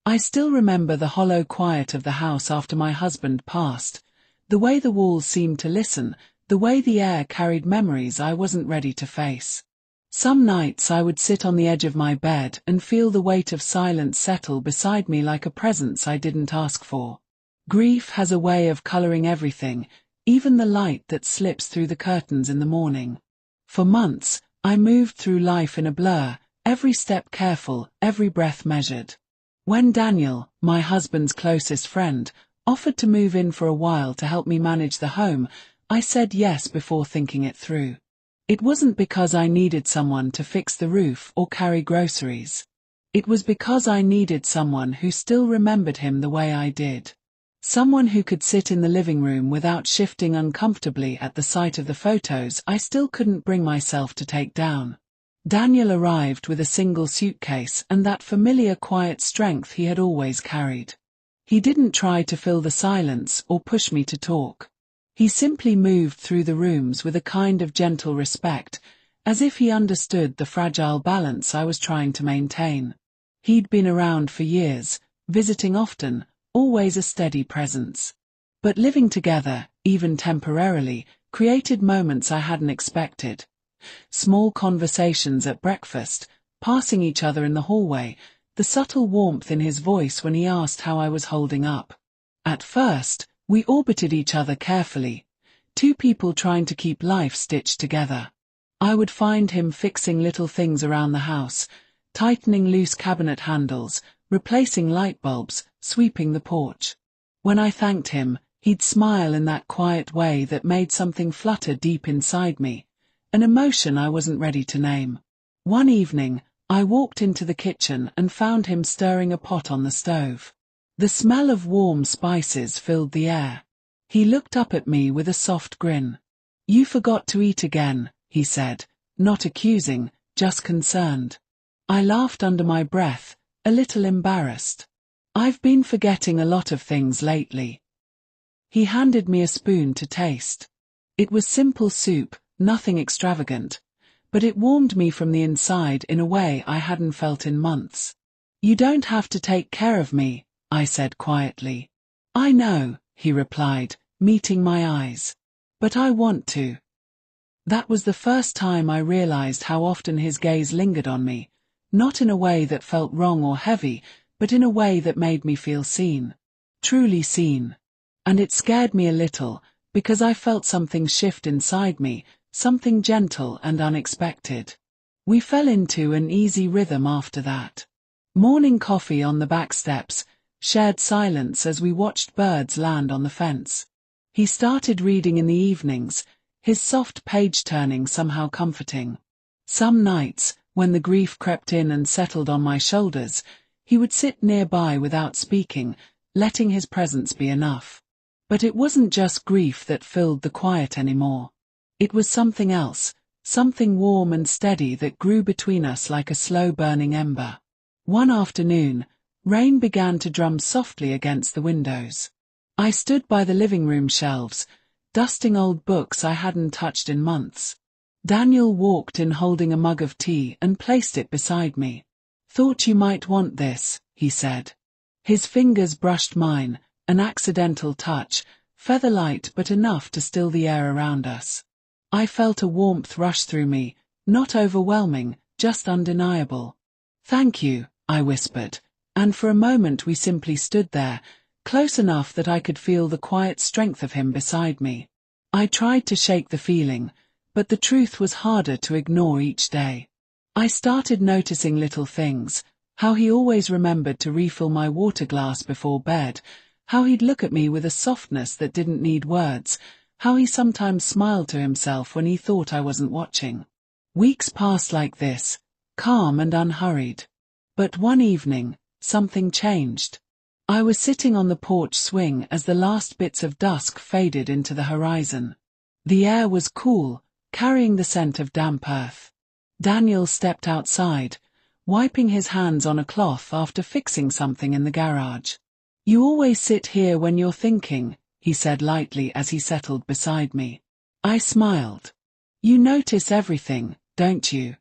I still remember the hollow quiet of the house after my husband passed, the way the walls seemed to listen, the way the air carried memories I wasn't ready to face. Some nights I would sit on the edge of my bed and feel the weight of silence settle beside me like a presence I didn't ask for. Grief has a way of coloring everything, even the light that slips through the curtains in the morning. For months, I moved through life in a blur, every step careful, every breath measured. When Daniel, my husband's closest friend, offered to move in for a while to help me manage the home, I said yes before thinking it through. It wasn't because I needed someone to fix the roof or carry groceries. It was because I needed someone who still remembered him the way I did. Someone who could sit in the living room without shifting uncomfortably at the sight of the photos I still couldn't bring myself to take down. Daniel arrived with a single suitcase and that familiar quiet strength he had always carried. He didn't try to fill the silence or push me to talk. He simply moved through the rooms with a kind of gentle respect, as if he understood the fragile balance I was trying to maintain. He'd been around for years, visiting often, always a steady presence. But living together, even temporarily, created moments I hadn't expected. Small conversations at breakfast, passing each other in the hallway, the subtle warmth in his voice when he asked how I was holding up. At first, we orbited each other carefully, two people trying to keep life stitched together. I would find him fixing little things around the house, tightening loose cabinet handles, replacing light bulbs, sweeping the porch. When I thanked him, he'd smile in that quiet way that made something flutter deep inside me, an emotion I wasn't ready to name. One evening, I walked into the kitchen and found him stirring a pot on the stove. The smell of warm spices filled the air. He looked up at me with a soft grin. "You forgot to eat again," he said, not accusing, just concerned. I laughed under my breath, a little embarrassed. "I've been forgetting a lot of things lately." He handed me a spoon to taste. It was simple soup, nothing extravagant, but it warmed me from the inside in a way I hadn't felt in months. "You don't have to take care of me," I said quietly. "I know," he replied, meeting my eyes. "But I want to." That was the first time I realized how often his gaze lingered on me, not in a way that felt wrong or heavy, but in a way that made me feel seen. Truly seen. And it scared me a little, because I felt something shift inside me, something gentle and unexpected. We fell into an easy rhythm after that. Morning coffee on the back steps, shared silence as we watched birds land on the fence. He started reading in the evenings, his soft page-turning somehow comforting. Some nights, when the grief crept in and settled on my shoulders, he would sit nearby without speaking, letting his presence be enough. But it wasn't just grief that filled the quiet anymore. It was something else, something warm and steady that grew between us like a slow-burning ember. One afternoon, rain began to drum softly against the windows. I stood by the living room shelves, dusting old books I hadn't touched in months. Daniel walked in holding a mug of tea and placed it beside me. "Thought you might want this," he said. His fingers brushed mine, an accidental touch, feather-light but enough to still the air around us. I felt a warmth rush through me, not overwhelming, just undeniable. "Thank you," I whispered, and for a moment we simply stood there, close enough that I could feel the quiet strength of him beside me. I tried to shake the feeling, but the truth was harder to ignore each day. I started noticing little things, how he always remembered to refill my water glass before bed, how he'd look at me with a softness that didn't need words, how he sometimes smiled to himself when he thought I wasn't watching. Weeks passed like this, calm and unhurried. But one evening, something changed. I was sitting on the porch swing as the last bits of dusk faded into the horizon. The air was cool, carrying the scent of damp earth. Daniel stepped outside, wiping his hands on a cloth after fixing something in the garage. "You always sit here when you're thinking," he said lightly as he settled beside me. I smiled. "You notice everything, don't you?"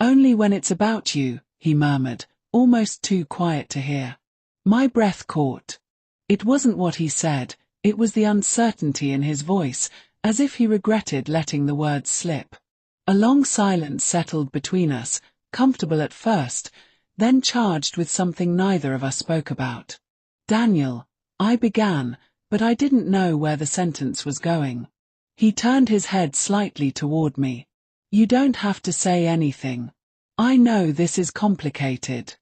"Only when it's about you," he murmured, almost too quiet to hear. My breath caught. It wasn't what he said, it was the uncertainty in his voice, as if he regretted letting the words slip. A long silence settled between us, comfortable at first, then charged with something neither of us spoke about. Daniel, I began, but I didn't know where the sentence was going. He turned his head slightly toward me. You don't have to say anything. I know this is complicated.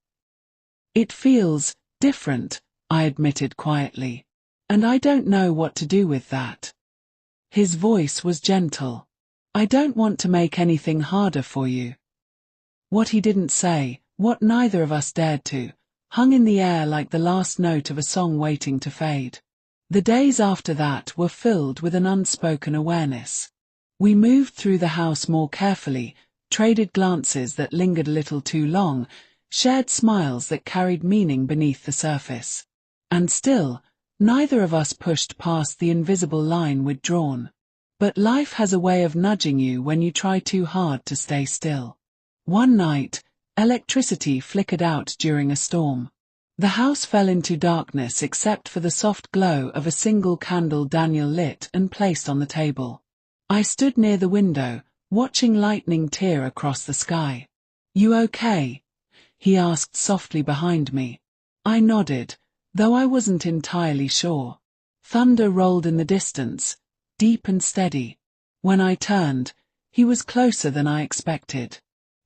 It feels different, I admitted quietly. And I don't know what to do with that. His voice was gentle. I don't want to make anything harder for you. What he didn't say, what neither of us dared to, hung in the air like the last note of a song waiting to fade. The days after that were filled with an unspoken awareness. We moved through the house more carefully, traded glances that lingered a little too long, shared smiles that carried meaning beneath the surface. And still, neither of us pushed past the invisible line we'd drawn. But life has a way of nudging you when you try too hard to stay still. One night, electricity flickered out during a storm. The house fell into darkness except for the soft glow of a single candle Daniel lit and placed on the table. I stood near the window, watching lightning tear across the sky. You okay? He asked softly behind me. I nodded, though I wasn't entirely sure. Thunder rolled in the distance, deep and steady. When I turned, he was closer than I expected.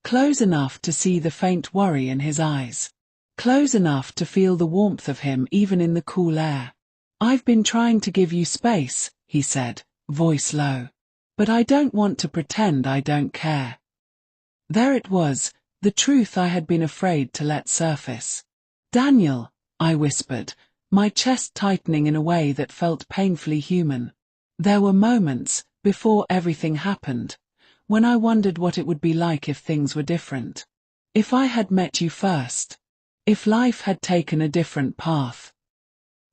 Close enough to see the faint worry in his eyes. Close enough to feel the warmth of him even in the cool air. I've been trying to give you space, he said, voice low. But I don't want to pretend I don't care. There it was, the truth I had been afraid to let surface. Daniel, I whispered, my chest tightening in a way that felt painfully human. There were moments, before everything happened, when I wondered what it would be like if things were different. If I had met you first. If life had taken a different path.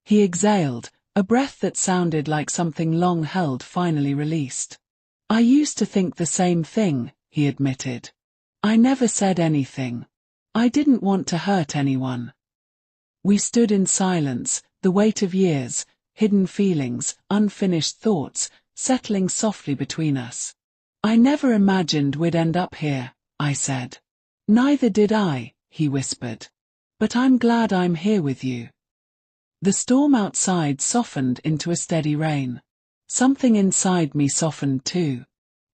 He exhaled, a breath that sounded like something long held finally released. I used to think the same thing, he admitted. I never said anything. I didn't want to hurt anyone. We stood in silence, the weight of years, hidden feelings, unfinished thoughts, settling softly between us. I never imagined we'd end up here, I said. Neither did I, he whispered. But I'm glad I'm here with you. The storm outside softened into a steady rain. Something inside me softened too.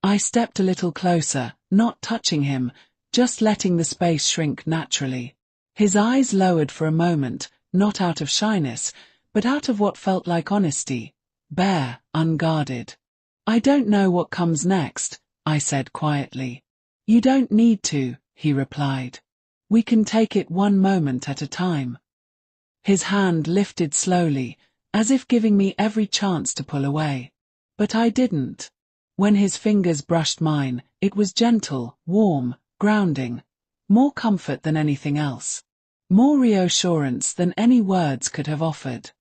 I stepped a little closer, not touching him, just letting the space shrink naturally. His eyes lowered for a moment, not out of shyness, but out of what felt like honesty, bare, unguarded. I don't know what comes next, I said quietly. You don't need to, he replied. We can take it one moment at a time. His hand lifted slowly, as if giving me every chance to pull away. But I didn't. When his fingers brushed mine, it was gentle, warm, grounding. More comfort than anything else. More reassurance than any words could have offered.